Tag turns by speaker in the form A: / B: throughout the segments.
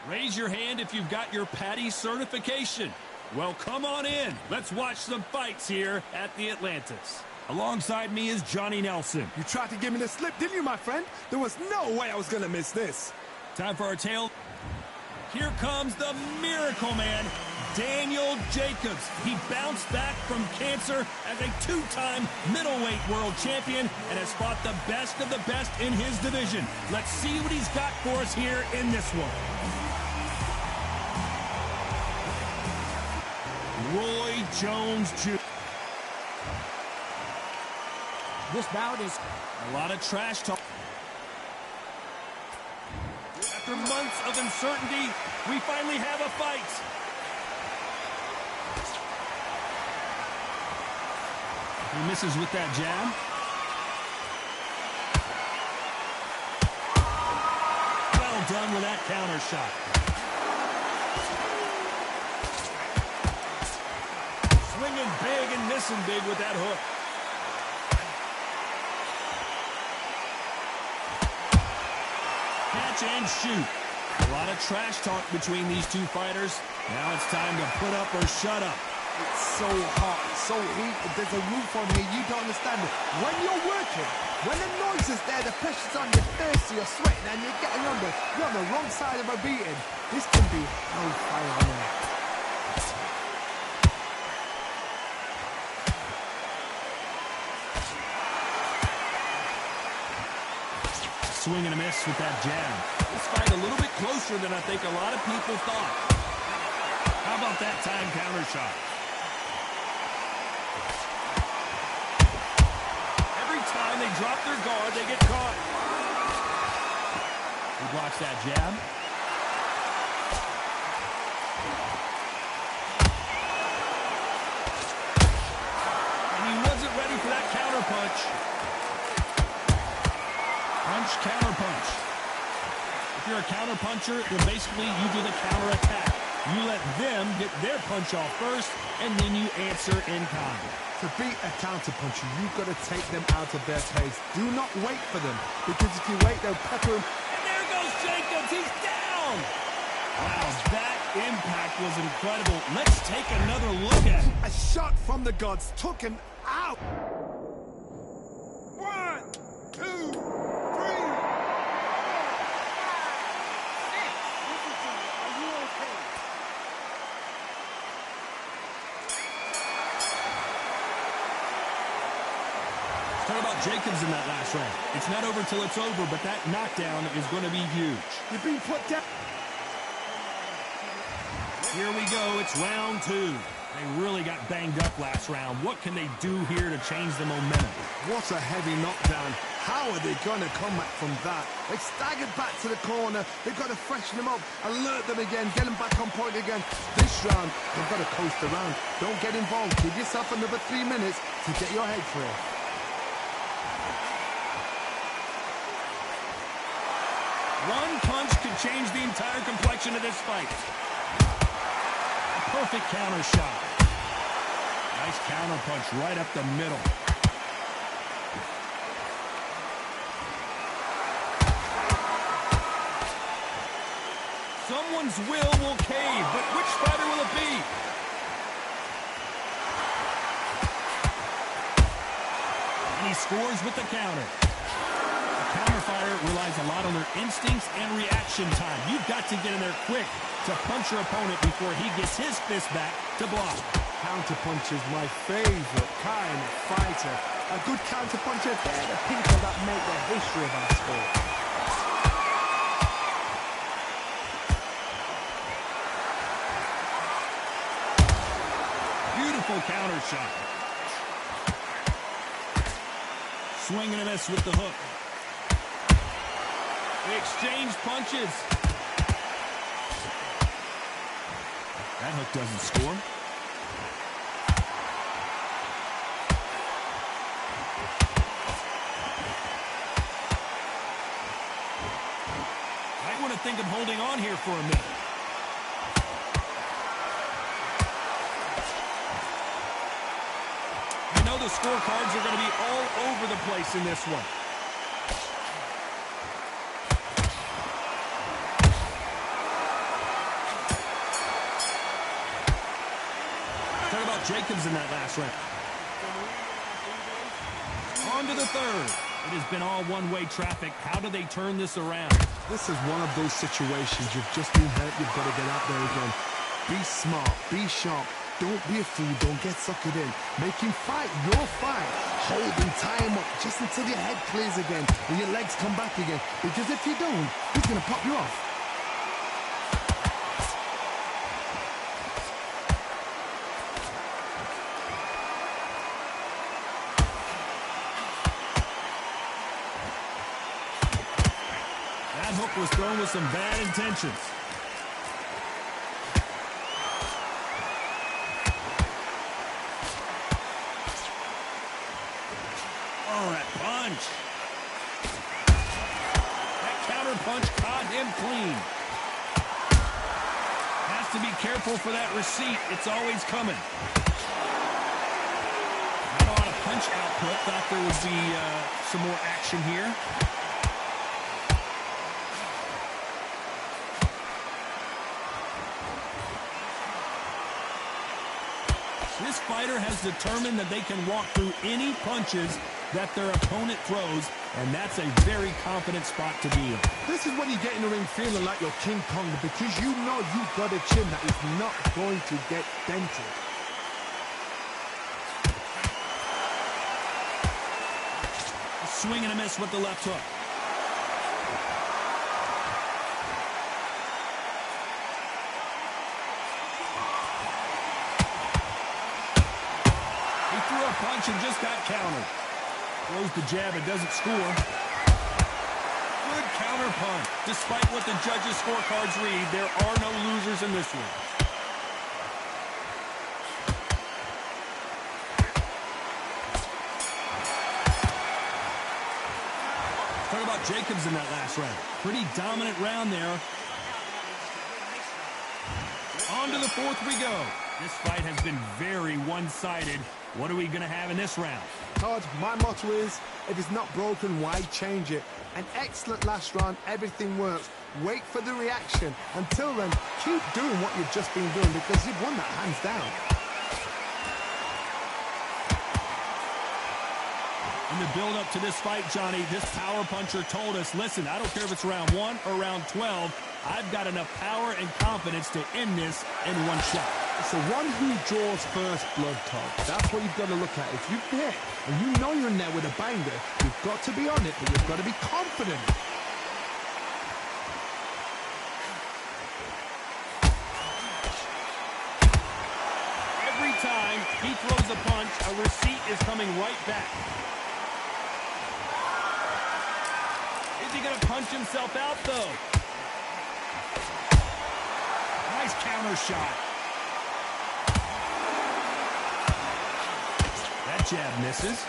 A: Raise your hand if you've got your Patty certification. Well, come on in. Let's watch some fights here at the Atlantis. Alongside me is Johnny Nelson.
B: You tried to give me the slip, didn't you, my friend? There was no way I was going to miss this.
A: Time for our tale. Here comes the Miracle Man, Daniel Jacobs. He bounced back from cancer as a two-time middleweight world champion and has fought the best of the best in his division. Let's see what he's got for us here in this one. Roy Jones Jr.
C: This bout is
A: a lot of trash talk. After months of uncertainty, we finally have a fight. He misses with that jab. Well done with that counter shot. Swinging big and missing big with that hook. Catch and shoot. A lot of trash talk between these two fighters. Now it's time to put up or shut up.
B: It's so hot, so heated. There's a roof on here. You don't understand it. When you're working, when the noise is there, the pressure's on, you're thirsty, you're sweating, and you're getting under. You're on the wrong side of a beating. This can be hellfire on there.
A: Swing and a miss with that jab. This fight a little bit closer than I think a lot of people thought. How about that time counter shot? Every time they drop their guard, they get caught. He blocks that jab. And he wasn't ready for that counter punch. Punch, counter punch. If you're a counter puncher, then basically you do the counter attack. You let them get their punch off first, and then you answer in kind.
B: To beat a counter puncher, you've got to take them out of their pace. Do not wait for them, because if you wait, they'll pepper him.
A: And there goes Jacobs. He's down. Wow, that impact was incredible. Let's take another look at it.
B: A shot from the gods took him out. 1, 2, 3.
A: Talk about Jacobs in that last round. It's not over till it's over, but that knockdown is going to be huge.
B: You're being put down.
A: Here we go. It's round 2. They really got banged up last round. What can they do here to change the momentum?
B: What a heavy knockdown. How are they going to come back from that? They staggered back to the corner. They've got to freshen them up, alert them again, get them back on point again. This round, they've got to coast around. Don't get involved. Give yourself another 3 minutes to get your head clear.
A: One punch could change the entire complexion of this fight. A perfect counter shot. Nice counter punch right up the middle. Someone's will cave, but which fighter will it be? And he scores with the counter. Counter fighter relies a lot on their instincts and reaction time. You've got to get in there quick to punch your opponent before he gets his fist back to block.
B: Counter punch is my favorite kind of fighter. A good counter puncher, they're the people that make the history of our sport.
A: Beautiful counter shot. Swing and a miss with the hook. They exchange punches. That hook doesn't score. Might want to think of holding on here for a minute. You know the scorecards are going to be all over the place in this one. about Jacobs in that last round? On to the third. It has been all one-way traffic. How do they turn this around?
B: This is one of those situations. You've just been hurt. You've got to get out there again. Be smart. Be sharp. Don't be a fool. Don't get suckered in. Make him fight your fight. Hold and tie him up just until your head clears again and your legs come back again. Because if you don't, he's going to pop you off.
A: That hook was thrown with some bad intentions. Oh, that punch. That counter punch caught him clean. Has to be careful for that receipt. It's always coming. Not a lot of punch output. Thought there would be some more action here. This fighter has determined that they can walk through any punches that their opponent throws, and that's a very confident spot to be in.
B: This is when you get in the ring feeling like you're King Kong, because you know you've got a chin that is not going to get dented.
A: A swing and a miss with the left hook. Punch and just got countered. Throws the jab, it doesn't score. Good counter punch. Despite what the judges' scorecards read, there are no losers in this one. Talk about Jacobs in that last round. Pretty dominant round there. On to the fourth we go. This fight has been very one-sided. What are we going to have in this round?
B: Todd, my motto is, if it's not broken, why change it? An excellent last round, everything works. Wait for the reaction. Until then, keep doing what you've just been doing, because you've won that hands down.
A: In the build-up to this fight, Johnny, this power puncher told us, listen, I don't care if it's round 1 or round 12, I've got enough power and confidence to end this in one shot.
B: It's the one who draws first blood, Todd. That's what you've got to look at. If you've hit and you know you're in there with a banger, you've got to be on it, but you've got to be confident.
A: Every time he throws a punch, a receipt is coming right back. Is he going to punch himself out, though? Nice counter shot. That jab misses.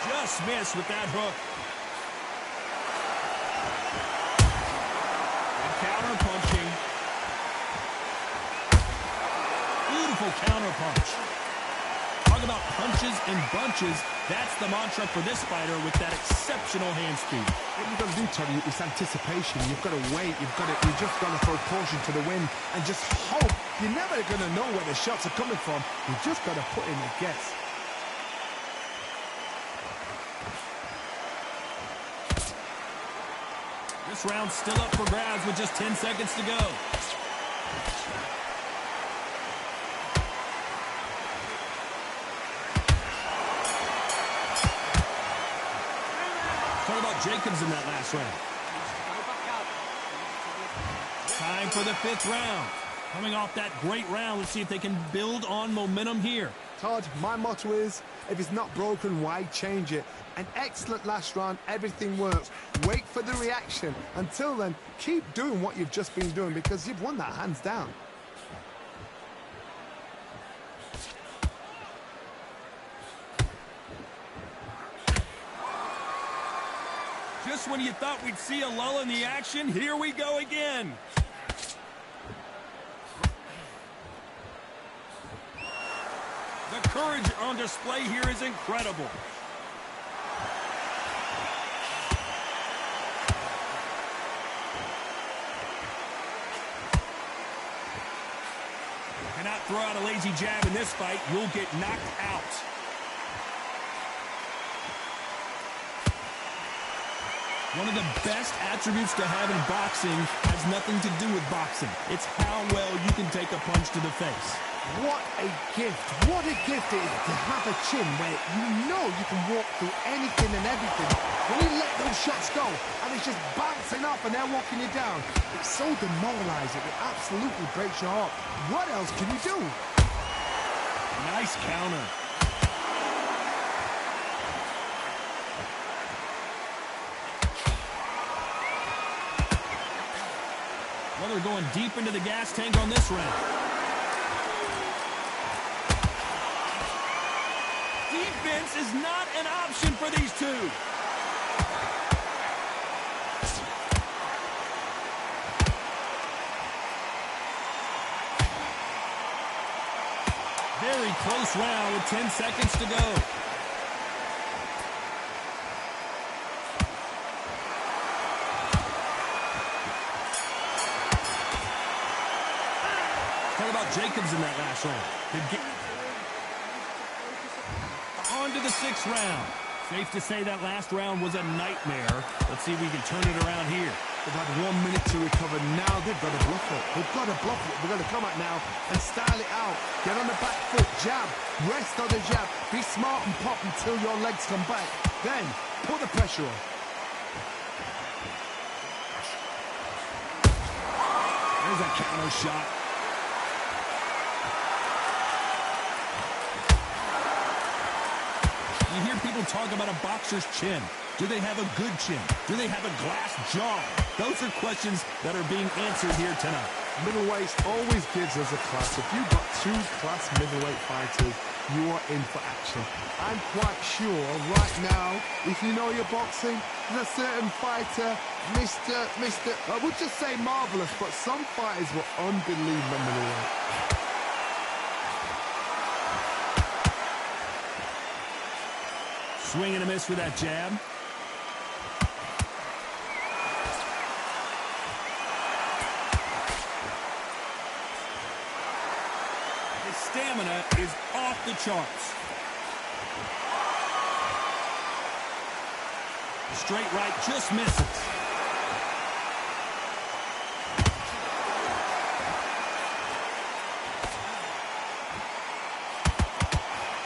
A: Just missed with that hook. Good counter punching. Beautiful counter punch. Talk about punches and bunches. That's the mantra for this fighter with that exceptional hand speed.
B: What you've got to do, Tony, is anticipation. You've got to wait. You just got to throw caution to the wind and just hope. You're never going to know where the shots are coming from. You just got to put in a guess.
A: This round's still up for grabs with just 10 seconds to go. Talk about Jacobs in that last round. Time for the 5th round. Coming off that great round, let's see if they can build on momentum here.
B: Todd, my motto is, if it's not broken, why change it? An excellent last round, everything works. Wait for the reaction. Until then, keep doing what you've just been doing, because you've won that hands down.
A: Just when you thought we'd see a lull in the action, here we go again. The courage on display here is incredible. Throw out a lazy jab in this fight, you'll get knocked out. One of the best attributes to have in boxing has nothing to do with boxing. It's how well you can take a punch to the face.
B: What a gift. What a gift it is to have a chin where you know you can walk through anything and everything. When you let those shots go and it's just bouncing up and they're walking you down, it's so demoralizing. It absolutely breaks your heart. What else can you do?
A: Nice counter. Well, they're going deep into the gas tank on this round. Defense is not an option for these two. Very close round with 10 seconds to go. Talk about Jacobs in that last round. On to the 6th round. Safe to say that last round was a nightmare. Let's see if we can turn it around here.
B: They've had 1 minute to recover. Now they've got to bluff it. They've got to bluff it. We're going to come out now and style it out. Get on the back foot, jab, rest on the jab. Be smart and pop until your legs come back. Then put the pressure on.
A: There's a counter shot. You hear people talk about a boxer's chin. Do they have a good chin? Do they have a glass jaw? Those are questions that are being answered here tonight.
B: Middleweights always gives us a class. If you've got 2 class middleweight fighters, you are in for action. I'm quite sure right now, if you know your boxing, there's a certain fighter, I would just say marvelous, but some fighters were unbelievable middleweight.
A: Swing and a miss for that jab. His stamina is off the charts. The straight right just misses.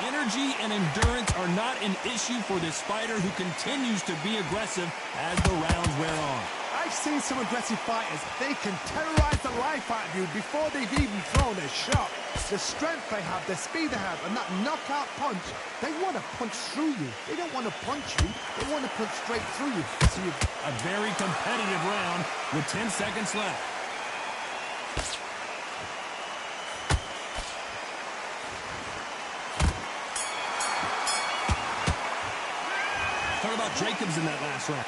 A: Energy and endurance are not an issue for this fighter who continues to be aggressive as the rounds wear on.
B: I've seen some aggressive fighters. They can terrorize the life out of you before they've even thrown a shot. The strength they have, the speed they have, and that knockout punch, they want to punch through you. They don't want to punch you. They want to punch straight through you. So
A: a very competitive round with 10 seconds left. Talk about Jacobs in that last round.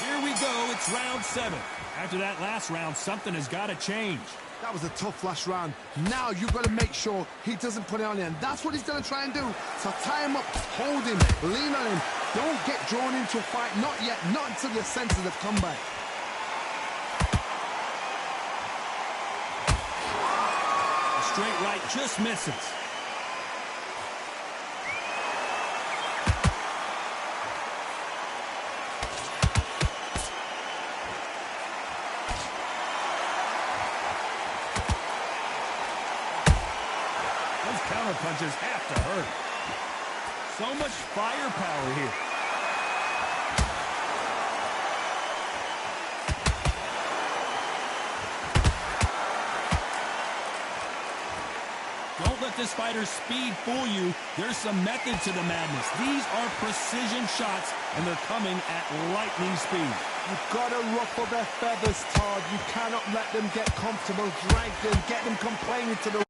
A: Here we go, it's round 7. After that last round, something has got to change.
B: that was a tough last round. Now you've got to make sure he doesn't put it on you, and that's what he's going to try and do. So tie him up, hold him, lean on him. Don't get drawn into a fight. Not yet, not until your senses have come back.
A: A straight right just misses. Punches have to hurt. So much firepower here. Don't let this fighter's speed fool you. There's some method to the madness. These are precision shots, and they're coming at lightning speed.
B: You've got to ruffle their feathers, Todd. You cannot let them get comfortable, drag them, get them complaining to the